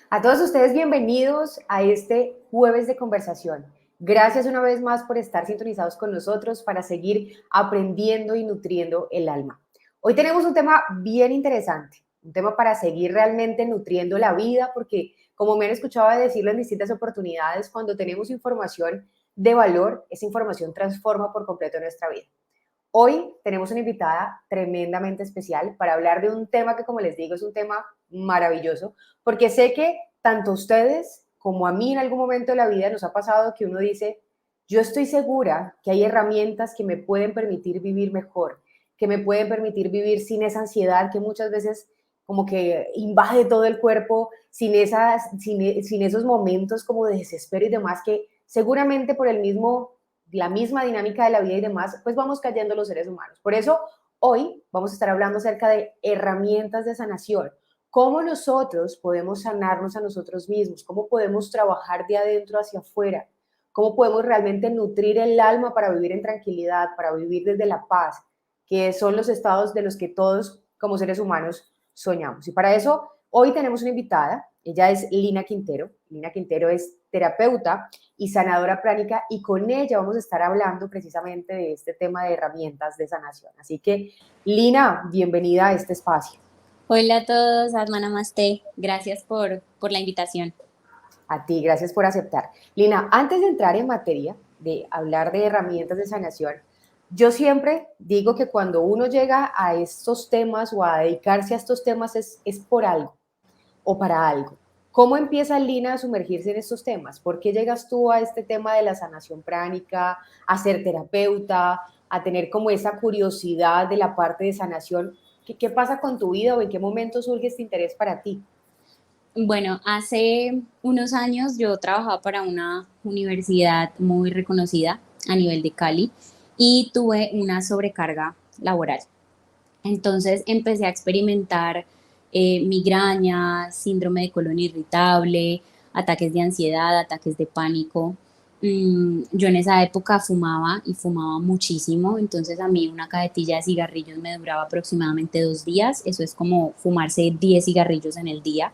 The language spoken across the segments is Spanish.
A todos ustedes, bienvenidos a este jueves de conversación. Gracias una vez más por estar sintonizados con nosotros para seguir aprendiendo y nutriendo el alma. Hoy tenemos un tema bien interesante, un tema para seguir realmente nutriendo la vida, porque como me han escuchado decirlo en distintas oportunidades, cuando tenemos información de valor, esa información transforma por completo nuestra vida. Hoy tenemos una invitada tremendamente especial para hablar de un tema que, como les digo, es un tema maravilloso, porque sé que tanto a ustedes como a mí en algún momento de la vida nos ha pasado que uno dice, yo estoy segura que hay herramientas que me pueden permitir vivir mejor, que me pueden permitir vivir sin esa ansiedad que muchas veces como que invade todo el cuerpo, sin esos momentos como de desespero y demás que seguramente por la misma dinámica de la vida y demás, pues vamos cayendo los seres humanos. Por eso, hoy vamos a estar hablando acerca de herramientas de sanación, cómo nosotros podemos sanarnos a nosotros mismos, cómo podemos trabajar de adentro hacia afuera, cómo podemos realmente nutrir el alma para vivir en tranquilidad, para vivir desde la paz, que son los estados de los que todos como seres humanos soñamos. Y para eso, hoy tenemos una invitada, ella es Lina Quintero. Lina Quintero es terapeuta y sanadora pránica, y con ella vamos a estar hablando precisamente de este tema de herramientas de sanación. Así que, Lina, bienvenida a este espacio. Hola a todos, Atma Namaste. Gracias por la invitación. A ti, gracias por aceptar. Lina, antes de entrar en materia de hablar de herramientas de sanación, yo siempre digo que cuando uno llega a estos temas o a dedicarse a estos temas es por algo o para algo. ¿Cómo empieza Lina a sumergirse en estos temas? ¿Por qué llegas tú a este tema de la sanación pránica, a ser terapeuta, a tener como esa curiosidad de la parte de sanación? ¿Qué pasa con tu vida o en qué momento surge este interés para ti? Bueno, hace unos años yo trabajaba para una universidad muy reconocida a nivel de Cali y tuve una sobrecarga laboral. Entonces empecé a experimentar migraña, síndrome de colon irritable, ataques de ansiedad, ataques de pánico. Yo en esa época fumaba y fumaba muchísimo, entonces a mí una cajetilla de cigarrillos me duraba aproximadamente 2 días, eso es como fumarse 10 cigarrillos en el día,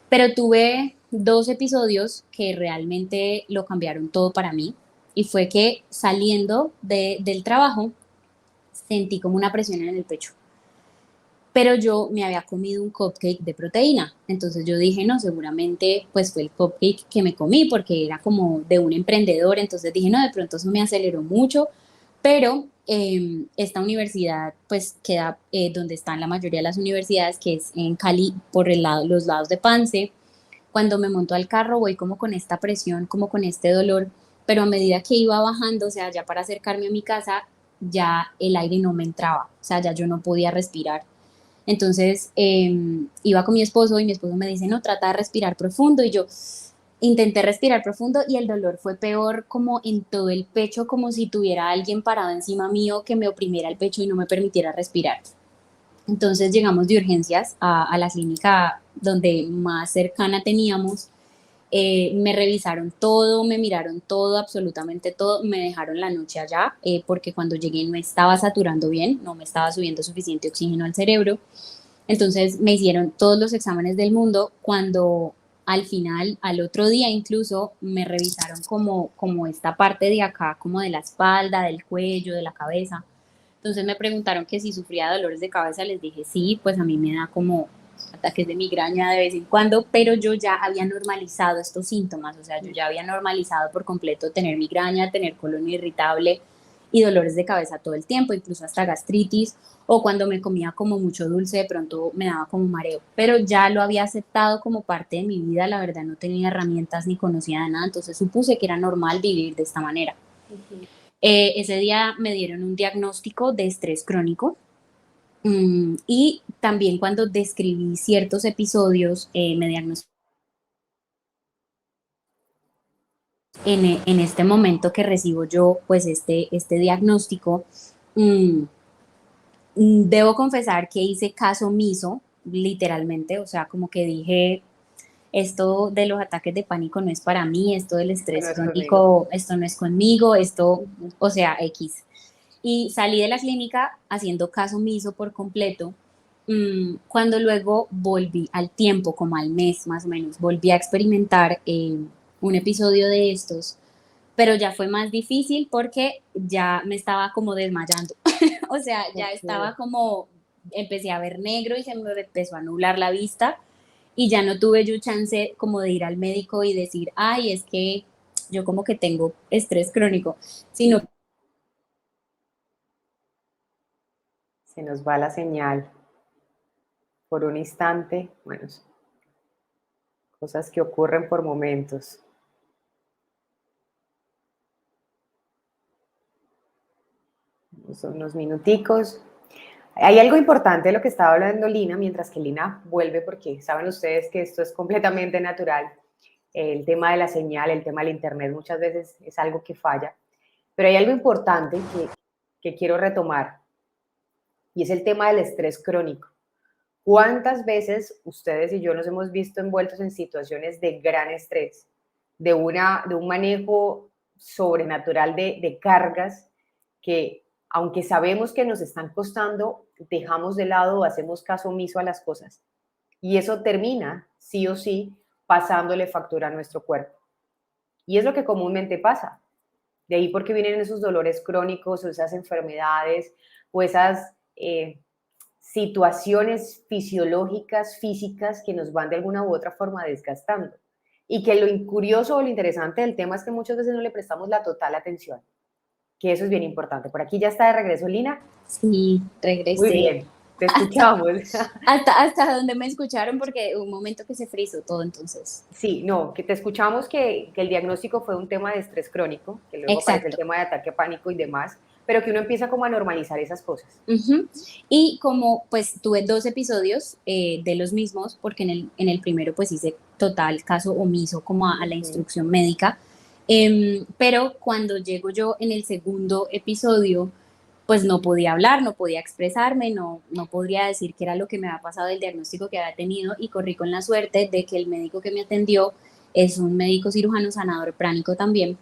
pero tuve 2 episodios que realmente lo cambiaron todo para mí y fue que saliendo del trabajo sentí como una presión en el pecho, pero yo me había comido un cupcake de proteína. Entonces yo dije, no, seguramente pues fue el cupcake que me comí porque era como de un emprendedor. Entonces dije, no, de pronto eso me aceleró mucho, pero esta universidad pues queda donde están la mayoría de las universidades, que es en Cali, por los lados de Pance. Cuando me monto al carro voy como con esta presión, como con este dolor, pero a medida que iba bajando, o sea, ya para acercarme a mi casa, ya el aire no me entraba, o sea, ya yo no podía respirar. Entonces iba con mi esposo y mi esposo me dice, no, trata de respirar profundo. Y yo intenté respirar profundo y el dolor fue peor como en todo el pecho, como si tuviera alguien parado encima mío que me oprimiera el pecho y no me permitiera respirar. Entonces llegamos de urgencias a la clínica donde más cercana teníamos. Me revisaron todo, me miraron todo, absolutamente todo, me dejaron la noche allá porque cuando llegué no estaba saturando bien, no me estaba subiendo suficiente oxígeno al cerebro. Entonces me hicieron todos los exámenes del mundo. Cuando al final, al otro día incluso, me revisaron como esta parte de acá, como de la espalda, del cuello, de la cabeza. Entonces me preguntaron que si sufría dolores de cabeza, les dije sí, pues a mí me da como ataques de migraña de vez en cuando, pero yo ya había normalizado estos síntomas, o sea, yo ya había normalizado por completo tener migraña, tener colon irritable y dolores de cabeza todo el tiempo, incluso hasta gastritis, o cuando me comía como mucho dulce, de pronto me daba como mareo, pero ya lo había aceptado como parte de mi vida, la verdad no tenía herramientas ni conocía de nada, entonces supuse que era normal vivir de esta manera. Ese día me dieron un diagnóstico de estrés crónico. Y también cuando describí ciertos episodios, me diagnosticaron en este momento que recibo yo, pues este diagnóstico. mm, Debo confesar que hice caso omiso, literalmente, o sea, como que dije, esto de los ataques de pánico no es para mí, esto del Esto no estrés es conmigo. crónico, esto no es conmigo, esto, Ujú. o sea, X. Y salí de la clínica haciendo caso omiso por completo. cuando luego volví al tiempo, como al mes más o menos, volví a experimentar un episodio de estos, pero ya fue más difícil porque ya me estaba como desmayando. O sea, ya Ok. estaba como, empecé a ver negro y se me empezó a nublar la vista y ya no tuve yo chance como de ir al médico y decir, ay, es que yo como que tengo estrés crónico, sino Se nos va la señal por un instante. Bueno, son cosas que ocurren por momentos. Son unos minuticos. Hay algo importante de lo que estaba hablando Lina, mientras que Lina vuelve, porque saben ustedes que esto es completamente natural. El tema de la señal, el tema del internet muchas veces es algo que falla. Pero hay algo importante que quiero retomar y es el tema del estrés crónico. ¿Cuántas veces ustedes y yo nos hemos visto envueltos en situaciones de gran estrés, de un manejo sobrenatural de cargas que, aunque sabemos que nos están costando, dejamos de lado o hacemos caso omiso a las cosas? Y eso termina, sí o sí, pasándole factura a nuestro cuerpo. Y es lo que comúnmente pasa. De ahí porque vienen esos dolores crónicos o esas enfermedades o esas situaciones fisiológicas, físicas, que nos van de alguna u otra forma desgastando. Y que lo curioso o lo interesante del tema es que muchas veces no le prestamos la total atención, que eso es bien importante. Por aquí ya está de regreso Lina. sí, Muy regresé bien, te hasta, escuchamos. hasta donde me escucharon porque un momento que se frizó todo entonces. Sí, no, que te escuchamos que el diagnóstico fue un tema de estrés crónico, que luego aparece el Exacto. tema de ataque pánico y demás, pero que uno empieza como a normalizar esas cosas. Ujú. Y como pues tuve dos episodios de los mismos, porque en el primero pues hice total caso omiso como a la Ujú. instrucción médica, pero cuando llego yo en el segundo episodio, pues no podía hablar, no podía expresarme, no podría decir qué era lo que me había pasado, el diagnóstico que había tenido y corrí con la suerte de que el médico que me atendió es un médico cirujano sanador pránico también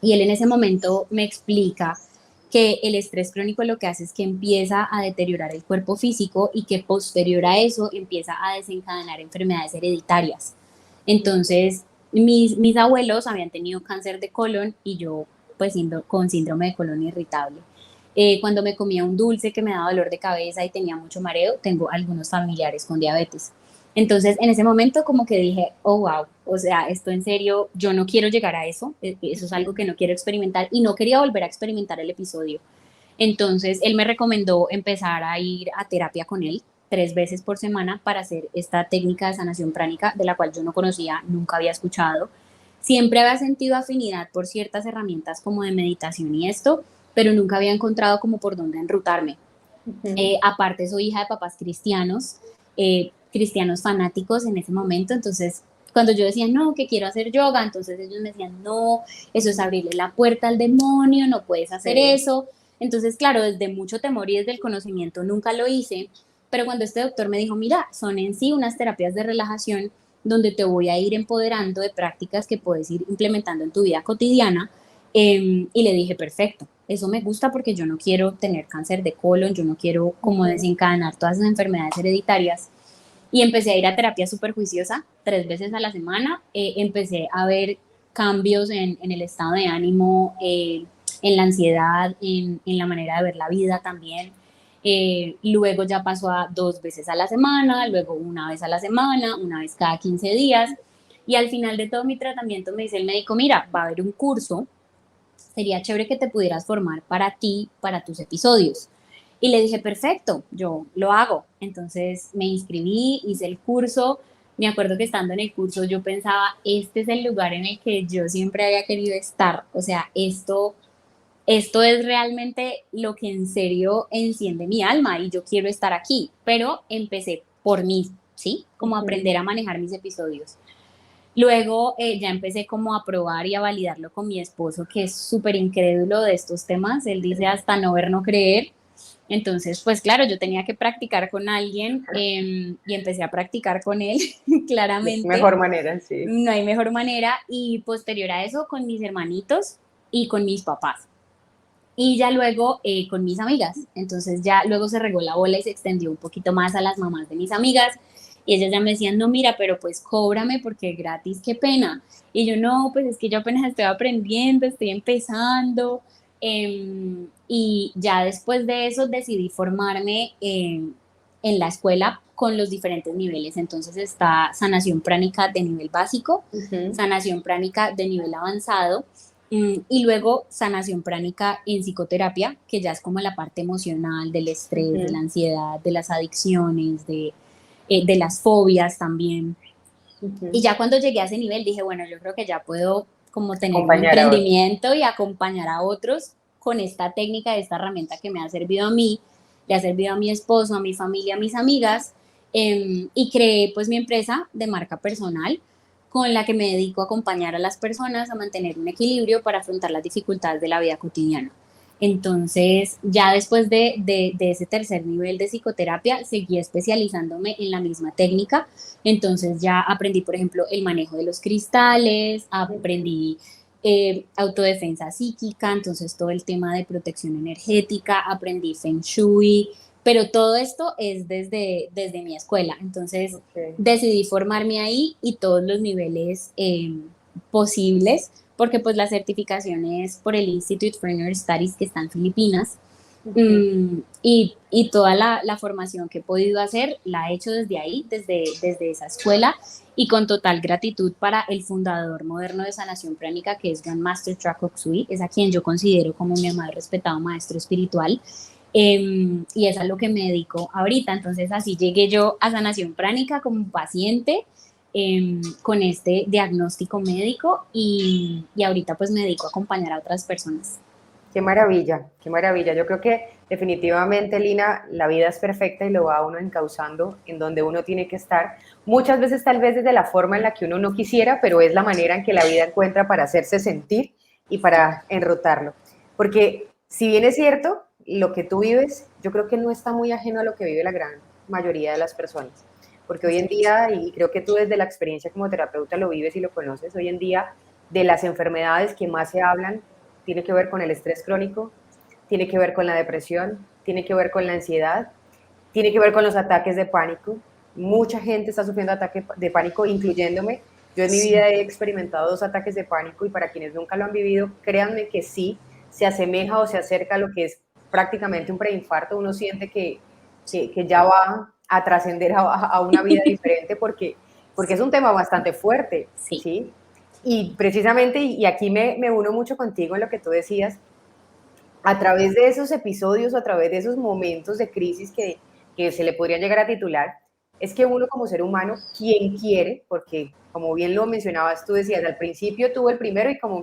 y él en ese momento me explica que el estrés crónico lo que hace es que empieza a deteriorar el cuerpo físico y que posterior a eso empieza a desencadenar enfermedades hereditarias. Entonces, mis abuelos habían tenido cáncer de colon y yo pues con síndrome de colon irritable. Cuando me comía un dulce que me daba dolor de cabeza y tenía mucho mareo, tengo algunos familiares con diabetes. Entonces, en ese momento como que dije, oh, wow, o sea, esto en serio, yo no quiero llegar a eso, eso es algo que no quiero experimentar y no quería volver a experimentar el episodio. Entonces, él me recomendó empezar a ir a terapia con él 3 veces por semana para hacer esta técnica de sanación pránica de la cual yo no conocía, nunca había escuchado. Siempre había sentido afinidad por ciertas herramientas como de meditación y esto, pero nunca había encontrado como por dónde enrutarme. Ujú. Aparte, soy hija de papás cristianos, cristianos fanáticos en ese momento, entonces cuando yo decía, no, que quiero hacer yoga, entonces ellos me decían, no, eso es abrirle la puerta al demonio, no puedes hacer Sí. eso. Entonces, claro, desde mucho temor y desde el conocimiento nunca lo hice, pero cuando este doctor me dijo, mira, son en sí unas terapias de relajación donde te voy a ir empoderando de prácticas que puedes ir implementando en tu vida cotidiana, y le dije, perfecto, eso me gusta porque yo no quiero tener cáncer de colon, yo no quiero como Ujú. desencadenar todas esas enfermedades hereditarias. Y empecé a ir a terapia súper juiciosa, 3 veces a la semana. Empecé a ver cambios en el estado de ánimo, en la ansiedad, en la manera de ver la vida también. Luego ya pasó a 2 veces a la semana, luego una vez a la semana, una vez cada 15 días. Y al final de todo mi tratamiento me dice el médico, mira, va a haber un curso, sería chévere que te pudieras formar para ti, para tus episodios. Y le dije, perfecto, yo lo hago. Entonces me inscribí, hice el curso. Me acuerdo que estando en el curso yo pensaba, este es el lugar en el que yo siempre había querido estar. O sea, esto es realmente lo que en serio enciende mi alma y yo quiero estar aquí. Pero empecé por mí, ¿sí? Como Ujú. aprender a manejar mis episodios. Luego ya empecé como a probar y a validarlo con mi esposo, que es súper incrédulo de estos temas. Él dice hasta no ver, no creer. Entonces, pues claro, yo tenía que practicar con alguien, y empecé a practicar con él, De claramente. mejor manera, sí. No hay mejor manera. Y posterior a eso, con mis hermanitos y con mis papás. Y ya luego con mis amigas. Entonces ya luego se regó la bola y se extendió un poquito más a las mamás de mis amigas. Y ellas ya me decían, no, mira, pero pues cóbrame porque es gratis, qué pena. Y yo, no, pues es que yo apenas estoy aprendiendo, estoy empezando. Y ya después de eso decidí formarme en la escuela con los diferentes niveles. Entonces está sanación pránica de nivel básico, Ujú, sanación pránica de nivel avanzado, y luego sanación pránica en psicoterapia, que ya es como la parte emocional del estrés, de la ujú, ansiedad, de las adicciones, de las fobias también. Y ujú. ya cuando llegué a ese nivel dije, bueno, yo creo que ya puedo como tener un Acompañar a otros. emprendimiento y acompañar a otros con esta técnica, esta herramienta que me ha servido a mí, le ha servido a mi esposo, a mi familia, a mis amigas, y creé pues mi empresa de marca personal con la que me dedico a acompañar a las personas a mantener un equilibrio para afrontar las dificultades de la vida cotidiana. Entonces, ya después de ese tercer nivel de psicoterapia, seguí especializándome en la misma técnica. Entonces ya aprendí, por ejemplo, el manejo de los cristales, Ujú. aprendí autodefensa psíquica, entonces todo el tema de protección energética, aprendí Feng Shui, pero todo esto es desde mi escuela. Entonces Ok. decidí formarme ahí y todos los niveles posibles, porque pues la certificación es por el Institute for Inner Studies que está en Filipinas. Ujú. Y toda la formación que he podido hacer la he hecho desde ahí, desde esa escuela, y con total gratitud para el fundador moderno de sanación pránica, que es Grand Master Chakok Sui, es a quien yo considero como mi amado y respetado maestro espiritual. Y es a lo que me dedico ahorita. Entonces así llegué yo a sanación pránica como paciente, con este diagnóstico médico, y ahorita pues me dedico a acompañar a otras personas. Qué maravilla, qué maravilla. Yo creo que definitivamente, Lina, la vida es perfecta y lo va uno encauzando en donde uno tiene que estar. Muchas veces tal vez desde la forma en la que uno no quisiera, pero es la manera en que la vida encuentra para hacerse sentir y para enrutarlo. Porque si bien es cierto, lo que tú vives, yo creo que no está muy ajeno a lo que vive la gran mayoría de las personas. Porque hoy en día, y creo que tú desde la experiencia como terapeuta lo vives y lo conoces, hoy en día de las enfermedades que más se hablan tiene que ver con el estrés crónico, tiene que ver con la depresión, tiene que ver con la ansiedad, tiene que ver con los ataques de pánico. Mucha gente está sufriendo ataques de pánico, incluyéndome. Yo en mi vida he experimentado 2 ataques de pánico y para quienes nunca lo han vivido, créanme que sí, se asemeja o se acerca a lo que es prácticamente un preinfarto. Uno siente que ya va a trascender a una vida diferente porque es un tema bastante fuerte, Sí. ¿sí? Y precisamente, y aquí me uno mucho contigo en lo que tú decías, a través de esos episodios o a través de esos momentos de crisis que se le podrían llegar a titular, es que uno como ser humano, quien quiere, porque como bien lo mencionabas, tú decías, al principio tuvo el primero y como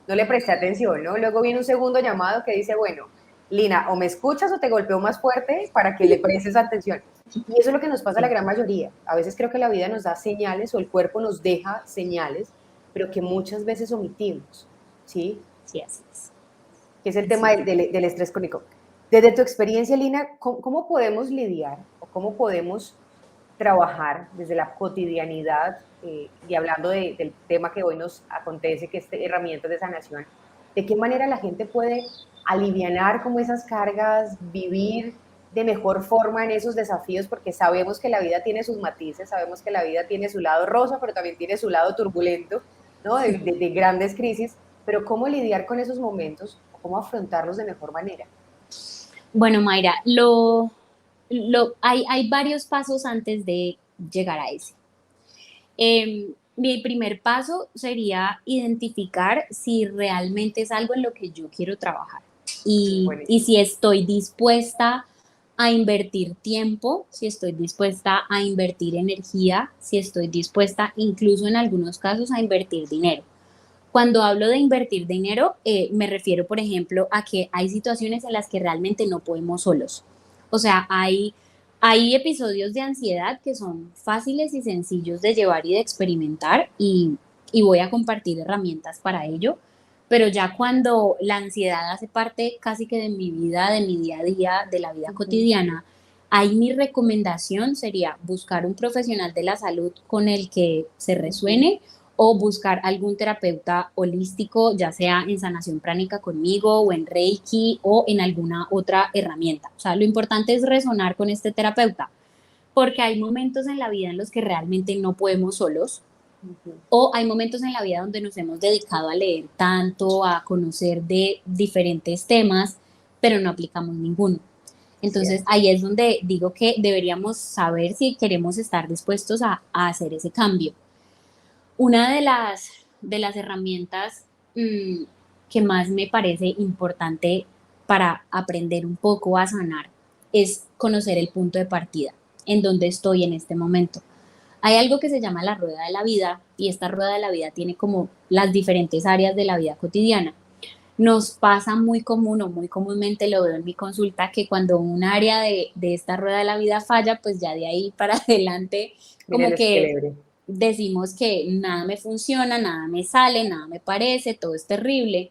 no le presté atención, ¿no? Luego viene un segundo llamado que dice, bueno, Lina, o me escuchas o te golpeo más fuerte para que le prestes atención. Y eso es lo que nos pasa a la Sí, gran mayoría. A veces creo que la vida nos da señales o el cuerpo nos deja señales, pero que muchas veces omitimos, ¿sí? sí, así es. Que es el Así tema es. del estrés crónico. Desde tu experiencia, Lina, ¿cómo podemos lidiar o cómo podemos trabajar desde la cotidianidad y hablando del tema que hoy nos acontece, que es herramientas de sanación? ¿De qué manera la gente puede alivianar como esas cargas, vivir de mejor forma en esos desafíos? Porque sabemos que la vida tiene sus matices, sabemos que la vida tiene su lado rosa, pero también tiene su lado turbulento, ¿no? De grandes crisis, pero ¿cómo lidiar con esos momentos o cómo afrontarlos de mejor manera? Bueno, Mayra, hay varios pasos antes de llegar a ese. Mi primer paso sería identificar si realmente es algo en lo que yo quiero trabajar y Buenísimo. si estoy dispuesta a invertir tiempo, si estoy dispuesta a invertir energía, si estoy dispuesta incluso en algunos casos a invertir dinero. Cuando hablo de invertir dinero, me refiero, por ejemplo, a que hay situaciones en las que realmente no podemos solos. O sea, hay episodios de ansiedad que son fáciles y sencillos de llevar y de experimentar, y voy a compartir herramientas para ello. Pero ya cuando la ansiedad hace parte casi que de mi vida, de mi día a día, de la vida Ujú, cotidiana, ahí mi recomendación sería buscar un profesional de la salud con el que se ujú. resuene, o buscar algún terapeuta holístico, ya sea en sanación pránica conmigo o en Reiki o en alguna otra herramienta. O sea, lo importante es resonar con este terapeuta, porque hay momentos en la vida en los que realmente no podemos solos, o hay momentos en la vida donde nos hemos dedicado a leer tanto, a conocer de diferentes temas, pero no aplicamos ninguno. Entonces Cierto. ahí es donde digo que deberíamos saber si queremos estar dispuestos a hacer ese cambio. Una de las herramientas mmm, que más me parece importante para aprender un poco a sanar es conocer el punto de partida, en donde estoy en este momento. Hay algo que se llama la rueda de la vida y esta rueda de la vida tiene como las diferentes áreas de la vida cotidiana. Nos pasa muy común o muy comúnmente lo veo en mi consulta que cuando un área de esta rueda de la vida falla, pues ya de ahí para adelante Mira el como que esquelebre. decimos que nada me funciona, nada me sale, nada me parece, todo es terrible.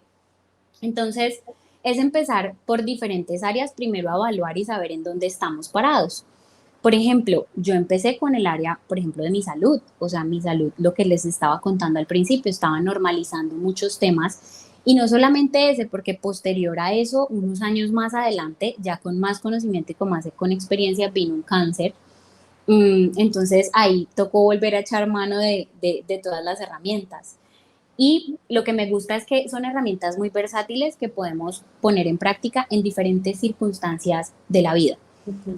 Entonces, es empezar por diferentes áreas, primero a evaluar y saber en dónde estamos parados. Por ejemplo, yo empecé con el área, por ejemplo, de mi salud, o sea, mi salud, lo que les estaba contando al principio, estaba normalizando muchos temas y no solamente ese, porque posterior a eso, unos años más adelante, ya con más conocimiento y con experiencia, vino un cáncer. Entonces ahí tocó volver a echar mano de todas las herramientas. Y lo que me gusta es que son herramientas muy versátiles que podemos poner en práctica en diferentes circunstancias de la vida.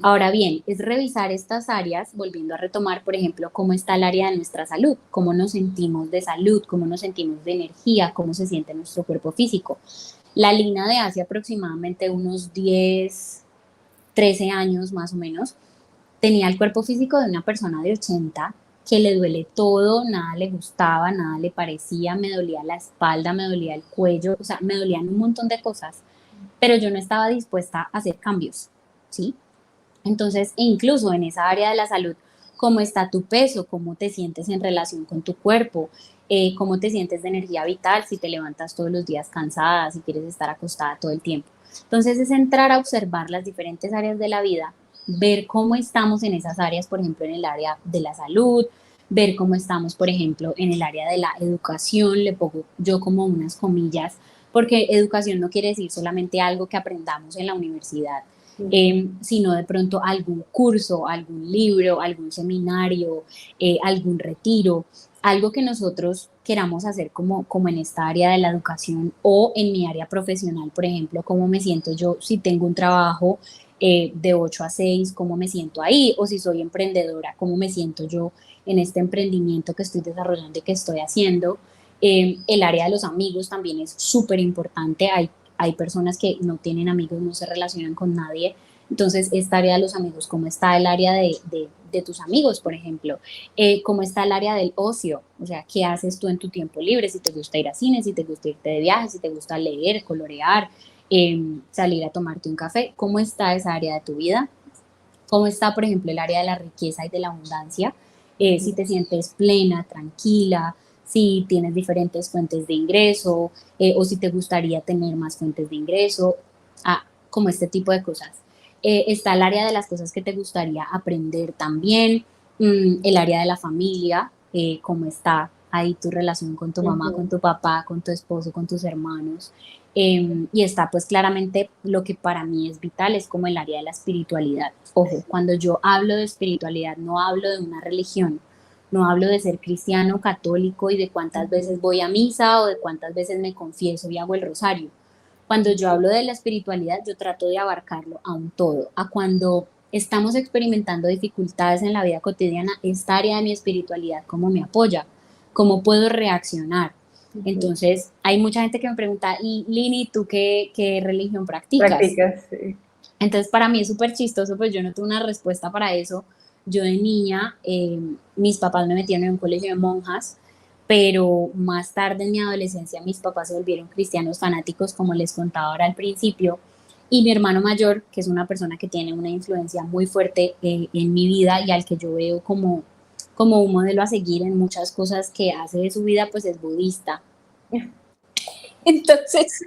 Ahora bien, es revisar estas áreas, volviendo a retomar, por ejemplo, cómo está el área de nuestra salud, cómo nos sentimos de salud, cómo nos sentimos de energía, cómo se siente nuestro cuerpo físico. La Lina de hace aproximadamente unos 10, 13 años más o menos, tenía el cuerpo físico de una persona de 80 que le duele todo, nada le gustaba, nada le parecía, me dolía la espalda, me dolía el cuello, o sea, me dolían un montón de cosas, pero yo no estaba dispuesta a hacer cambios, ¿sí? Entonces, incluso en esa área de la salud, cómo está tu peso, cómo te sientes en relación con tu cuerpo, cómo te sientes de energía vital, si te levantas todos los días cansada, si quieres estar acostada todo el tiempo. Entonces, es entrar a observar las diferentes áreas de la vida, ver cómo estamos en esas áreas, por ejemplo, en el área de la salud, ver cómo estamos, por ejemplo, en el área de la educación, le pongo yo como unas comillas, porque educación no quiere decir solamente algo que aprendamos en la universidad, sino de pronto algún curso, algún libro, algún seminario, algún retiro, algo que nosotros queramos hacer como en esta área de la educación o en mi área profesional, por ejemplo, cómo me siento yo si tengo un trabajo de 8 a 6, cómo me siento ahí, o si soy emprendedora, cómo me siento yo en este emprendimiento que estoy desarrollando y que estoy haciendo. El área de los amigos también es súper importante. Hay personas que no tienen amigos, no se relacionan con nadie. Entonces, esta área de los amigos, ¿cómo está el área de tus amigos, por ejemplo? ¿Cómo está el área del ocio? O sea, ¿qué haces tú en tu tiempo libre? Si te gusta ir a cine, si te gusta irte de viaje, si te gusta leer, colorear, salir a tomarte un café. ¿Cómo está esa área de tu vida? ¿Cómo está, por ejemplo, el área de la riqueza y de la abundancia? Si te sientes plena, tranquila, si tienes diferentes fuentes de ingreso o si te gustaría tener más fuentes de ingreso, como este tipo de cosas. Está el área de las cosas que te gustaría aprender también, el área de la familia, cómo está ahí tu relación con tu mamá, con Ujú. tu papá, con tu esposo, con tus hermanos. Y está pues claramente lo que para mí es vital, es como el área de la espiritualidad. Ojo, cuando yo hablo de espiritualidad no hablo de una religión, no hablo de ser cristiano, católico y de cuántas Ujú. veces voy a misa o de cuántas veces me confieso y hago el rosario. Cuando yo hablo de la espiritualidad, yo trato de abarcarlo a un todo, a cuando estamos experimentando dificultades en la vida cotidiana, esta área de mi espiritualidad, ¿cómo me apoya? ¿Cómo puedo reaccionar? Ujú. Entonces, hay mucha gente que me pregunta, y Lini, ¿tú qué religión practicas? Practicas, sí. Entonces, para mí es súper chistoso, pues yo no tuve una respuesta para eso. Yo de niña, mis papás me metieron en un colegio de monjas, pero más tarde en mi adolescencia mis papás se volvieron cristianos fanáticos, como les contaba ahora al principio, y mi hermano mayor, que es una persona que tiene una influencia muy fuerte en mi vida y al que yo veo como un modelo a seguir en muchas cosas que hace de su vida, pues es budista. Entonces,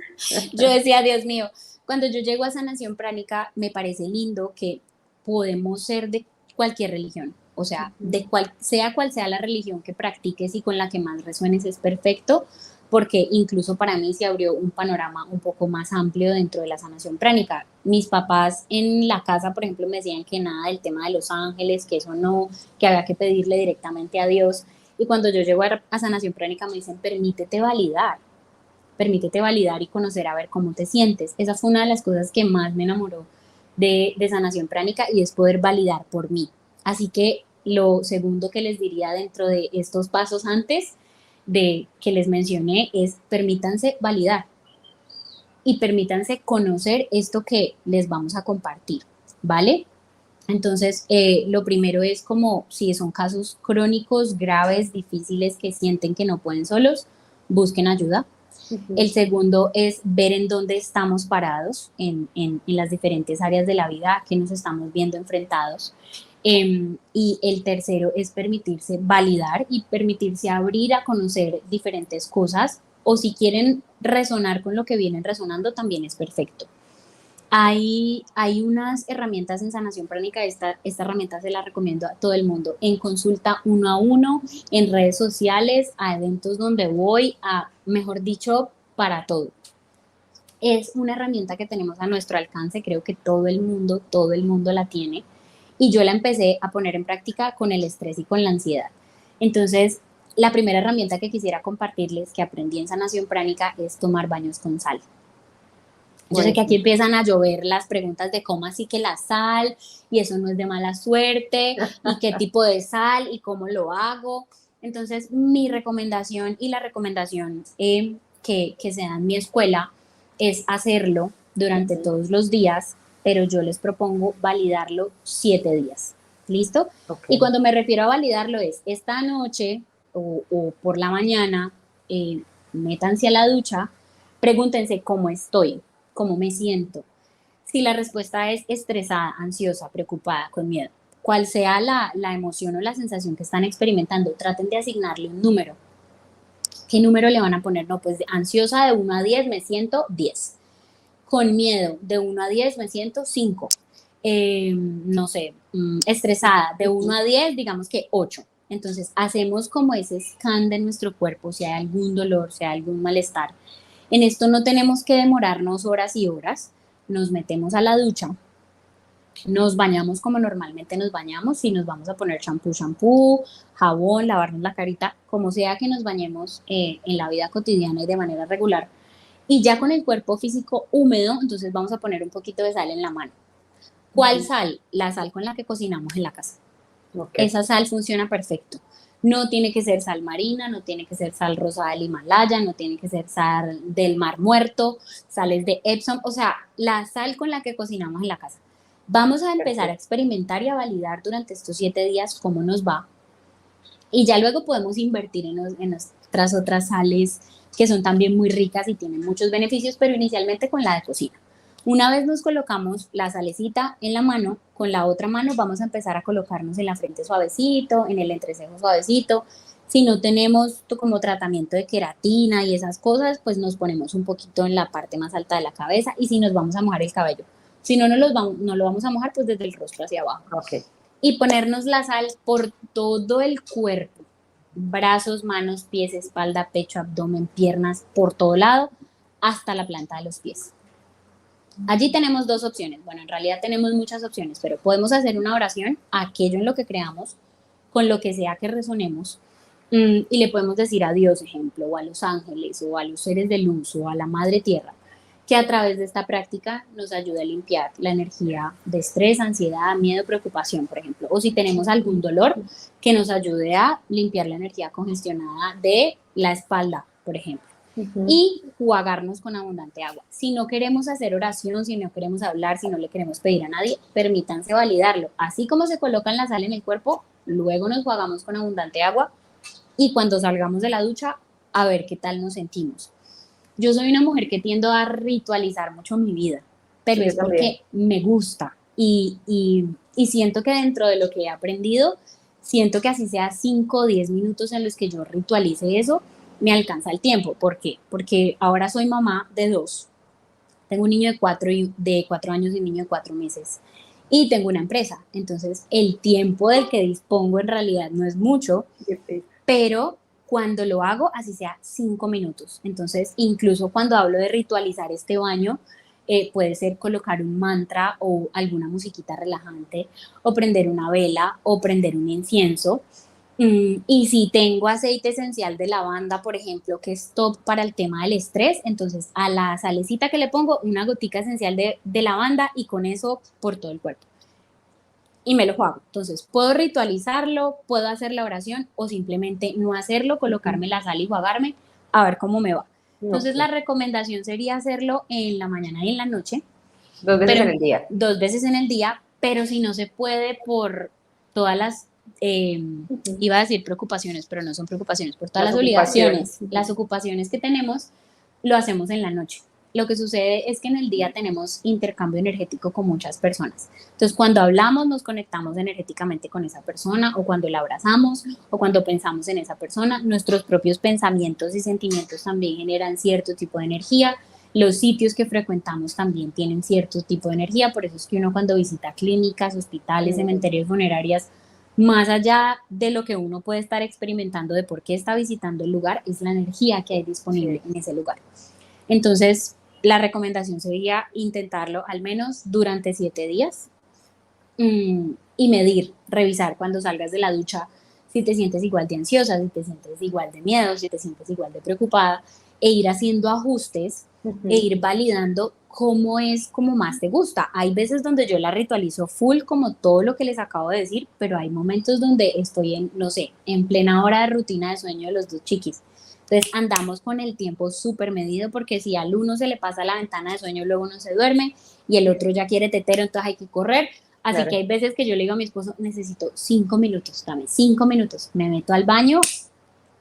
yo decía, Dios mío, cuando yo llego a sanación pránica, me parece lindo que podemos ser de cualquier religión. O sea, sea cual sea la religión que practiques y con la que más resuenes es perfecto, porque incluso para mí se abrió un panorama un poco más amplio dentro de la sanación pránica. Mis papás en la casa, por ejemplo, me decían que nada del tema de los ángeles, que eso no, que había que pedirle directamente a Dios. Y cuando yo llego a sanación pránica me dicen, permítete validar y conocer a ver cómo te sientes. Esa fue una de las cosas que más me enamoró de sanación pránica y es poder validar por mí. Así que lo segundo que les diría dentro de estos pasos antes de que les mencioné es permítanse validar y permítanse conocer esto que les vamos a compartir, ¿vale? Entonces, lo primero es como si son casos crónicos, graves, difíciles, que sienten que no pueden solos, busquen ayuda. El segundo es ver en dónde estamos parados en las diferentes áreas de la vida a que nos estamos viendo enfrentados. Y el tercero es permitirse validar y permitirse abrir a conocer diferentes cosas, o si quieren resonar con lo que vienen resonando, también es perfecto. Hay unas herramientas en sanación pránica, esta herramienta se la recomiendo a todo el mundo, en consulta uno a uno, en redes sociales, a eventos donde voy, mejor dicho, para todo. Es una herramienta que tenemos a nuestro alcance, creo que todo el mundo la tiene, y yo la empecé a poner en práctica con el estrés y con la ansiedad. Entonces, la primera herramienta que quisiera compartirles que aprendí en sanación pránica es tomar baños con sal. Yo sé que aquí empiezan a llover las preguntas de cómo así que la sal, y eso no es de mala suerte, y qué tipo de sal, y cómo lo hago. Entonces, mi recomendación y la recomendación que se da en mi escuela es hacerlo durante todos los días, pero yo les propongo validarlo 7 días. ¿Listo? Okay. Y cuando me refiero a validarlo es esta noche o por la mañana, métanse a la ducha, pregúntense cómo estoy, cómo me siento. Si la respuesta es estresada, ansiosa, preocupada, con miedo, cual sea la emoción o la sensación que están experimentando, traten de asignarle un número. ¿Qué número le van a poner? No, pues ansiosa de 1 a 10 me siento 10. Con miedo de 1 a 10 me siento 5. No sé, estresada de 1 a 10, digamos que 8. Entonces hacemos como ese scan de nuestro cuerpo, si hay algún dolor, si hay algún malestar. En esto no tenemos que demorarnos horas y horas, nos metemos a la ducha, nos bañamos como normalmente nos bañamos, si nos vamos a poner champú, jabón, lavarnos la carita, como sea que nos bañemos en la vida cotidiana y de manera regular. Y ya con el cuerpo físico húmedo, entonces vamos a poner un poquito de sal en la mano. ¿Cuál sal? La sal con la que cocinamos en la casa. Okay. Esa sal funciona perfecto. No tiene que ser sal marina, no tiene que ser sal rosada del Himalaya, no tiene que ser sal del Mar Muerto, sales de Epsom, o sea, la sal con la que cocinamos en la casa. Vamos a empezar a experimentar y a validar durante estos 7 días cómo nos va. Y ya luego podemos invertir en nuestras otras sales que son también muy ricas y tienen muchos beneficios, pero inicialmente con la de cocina. Una vez nos colocamos la salecita en la mano, con la otra mano vamos a empezar a colocarnos en la frente suavecito, en el entrecejo suavecito. Si no tenemos como tratamiento de queratina y esas cosas, pues nos ponemos un poquito en la parte más alta de la cabeza, y si nos vamos a mojar el cabello. Si no, no lo vamos a mojar, pues desde el rostro hacia abajo. Okay. Y ponernos la sal por todo el cuerpo, brazos, manos, pies, espalda, pecho, abdomen, piernas, por todo lado, hasta la planta de los pies. Allí tenemos 2 opciones. Bueno, en realidad tenemos muchas opciones, pero podemos hacer una oración a aquello en lo que creamos, con lo que sea que resonemos, y le podemos decir a Dios, ejemplo, o a los ángeles, o a los seres de luz, o a la Madre Tierra, que a través de esta práctica nos ayude a limpiar la energía de estrés, ansiedad, miedo, preocupación, por ejemplo. O si tenemos algún dolor, que nos ayude a limpiar la energía congestionada de la espalda, por ejemplo. Y jugarnos con abundante agua. Si no queremos hacer oración, si no queremos hablar, si no le queremos pedir a nadie, permítanse validarlo. Así como se colocan la sal en el cuerpo, luego nos jugamos con abundante agua, y cuando salgamos de la ducha, a ver qué tal nos sentimos. Yo soy una mujer que tiendo a ritualizar mucho mi vida, pero es porque me gusta y siento que dentro de lo que he aprendido, siento que así sea 5 o 10 minutos en los que yo ritualice eso, me alcanza el tiempo. ¿Por qué? Porque ahora soy mamá de 2. Tengo un niño de 4 años y un niño de 4 meses. y tengo una empresa. Entonces, el tiempo del que dispongo en realidad no es mucho, pero cuando lo hago, así sea 5 minutos. Entonces, incluso cuando hablo de ritualizar este baño, puede ser colocar un mantra o alguna musiquita relajante, o prender una vela, o prender un incienso. Y si tengo aceite esencial de lavanda, por ejemplo, que es top para el tema del estrés, entonces a la salecita que le pongo una gotica esencial de lavanda y con eso por todo el cuerpo. Y me lo juego. Entonces, puedo ritualizarlo, puedo hacer la oración o simplemente no hacerlo, colocarme la sal y jugarme a ver cómo me va. Entonces, la recomendación sería hacerlo en la mañana y en la noche, 2 veces en pero el día. 2 veces en el día, pero si no se puede por todas las, iba a decir preocupaciones, pero no son preocupaciones, por todas Las las ocupaciones. obligaciones, las ocupaciones que tenemos, lo hacemos en la noche. Lo que sucede es que en el día tenemos intercambio energético con muchas personas. Entonces, cuando hablamos, nos conectamos energéticamente con esa persona, o cuando la abrazamos, o cuando pensamos en esa persona, nuestros propios pensamientos y sentimientos también generan cierto tipo de energía. Los sitios que frecuentamos también tienen cierto tipo de energía, por eso es que uno cuando visita clínicas, hospitales, cementerios, funerarias, más allá de lo que uno puede estar experimentando de por qué está visitando el lugar, es la energía que hay disponible en ese lugar. Entonces, la recomendación sería intentarlo al menos durante 7 días, y medir, revisar cuando salgas de la ducha si te sientes igual de ansiosa, si te sientes igual de miedo, si te sientes igual de preocupada, e ir haciendo ajustes e ir validando cómo es como más te gusta. Hay veces donde yo la ritualizo full como todo lo que les acabo de decir, pero hay momentos donde estoy en, no sé, en plena hora de rutina de sueño de los dos chiquis. Entonces andamos con el tiempo súper medido porque si al uno se le pasa la ventana de sueño, luego uno se duerme y el otro ya quiere tetero, entonces hay que correr. Así que hay veces que yo le digo a mi esposo, necesito 5 minutos, dame 5 minutos. Me meto al baño,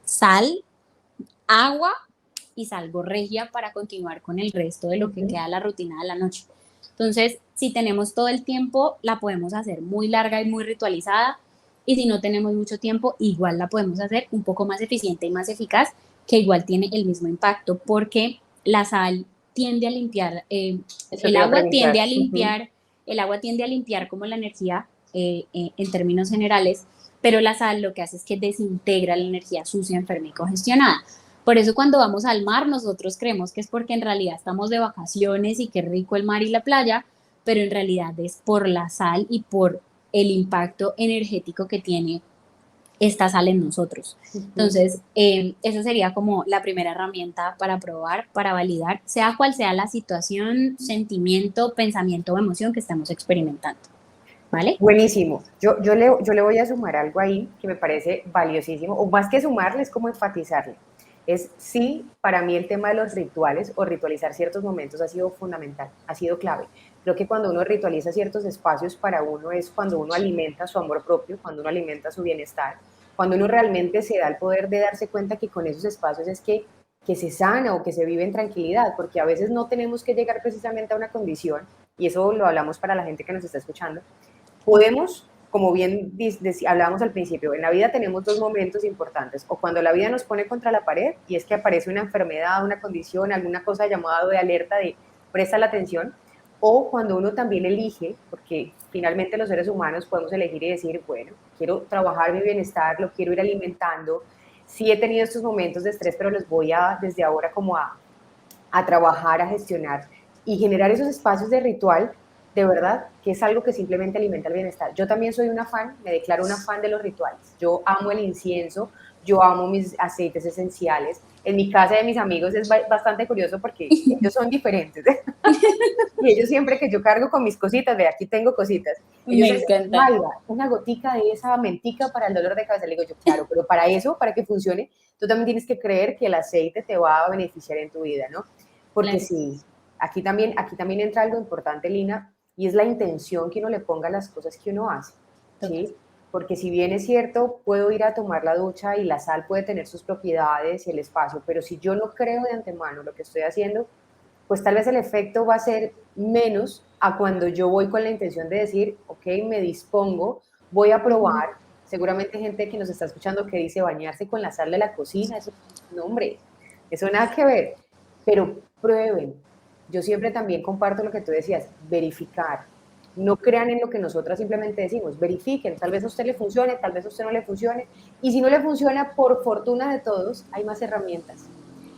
sal, agua y salgo regia para continuar con el resto de lo que queda de la rutina de la noche. Entonces, si tenemos todo el tiempo, la podemos hacer muy larga y muy ritualizada. Y si no tenemos mucho tiempo, igual la podemos hacer un poco más eficiente y más eficaz, que igual tiene el mismo impacto, porque la sal tiende a limpiar, Eso te iba a preguntar. el agua tiende a limpiar como la energía, en términos generales, pero la sal lo que hace es que desintegra la energía sucia, enferma y congestionada. Por eso cuando vamos al mar nosotros creemos que es porque en realidad estamos de vacaciones y qué rico el mar y la playa, pero en realidad es por la sal y por el impacto energético que tiene esta sal en nosotros. Entonces, esa sería como la primera herramienta para probar, para validar, sea cual sea la situación, sentimiento, pensamiento o emoción que estamos experimentando. ¿Vale? Buenísimo. Yo le voy a sumar algo ahí que me parece valiosísimo, o más que sumarle, es como enfatizarle. Es sí, para mí el tema de los rituales o ritualizar ciertos momentos ha sido fundamental, ha sido clave. Creo que cuando uno ritualiza ciertos espacios para uno es cuando uno alimenta su amor propio, cuando uno alimenta su bienestar, cuando uno realmente se da el poder de darse cuenta que con esos espacios es que se sana o que se vive en tranquilidad, porque a veces no tenemos que llegar precisamente a una condición, y eso lo hablamos para la gente que nos está escuchando. Podemos, como bien hablábamos al principio, en la vida tenemos 2 momentos importantes, o cuando la vida nos pone contra la pared y es que aparece una enfermedad, una condición, alguna cosa llamada de alerta de presta la atención, o cuando uno también elige, porque finalmente los seres humanos podemos elegir y decir, bueno, quiero trabajar mi bienestar, lo quiero ir alimentando, sí he tenido estos momentos de estrés, pero los voy a desde ahora como a trabajar, a gestionar y generar esos espacios de ritual, de verdad, que es algo que simplemente alimenta el bienestar. Yo también soy una fan, me declaro una fan de los rituales. Yo amo el incienso, yo amo mis aceites esenciales. En mi casa de mis amigos es bastante curioso porque ellos son diferentes. Y ellos siempre que yo cargo con mis cositas, ve, aquí tengo cositas. Ellos Me dicen, encanta. Mayra, una gotica de esa mentica para el dolor de cabeza. Le digo yo, claro, pero para eso, para que funcione, tú también tienes que creer que el aceite te va a beneficiar en tu vida, ¿no? Porque Claro. sí, aquí también entra algo importante, Lina, y es la intención que uno le ponga a las cosas que uno hace, Total. ¿sí? Porque si bien es cierto, puedo ir a tomar la ducha y la sal puede tener sus propiedades y el espacio, pero si yo no creo de antemano lo que estoy haciendo, pues tal vez el efecto va a ser menos a cuando yo voy con la intención de decir, ok, me dispongo, voy a probar. Seguramente hay gente que nos está escuchando que dice bañarse con la sal de la cocina, eso, no hombre, eso nada que ver, pero prueben. Yo siempre también comparto lo que tú decías, verificar. No crean en lo que nosotras simplemente decimos, verifiquen, tal vez a usted le funcione, tal vez a usted no le funcione, y si no le funciona, por fortuna de todos, hay más herramientas,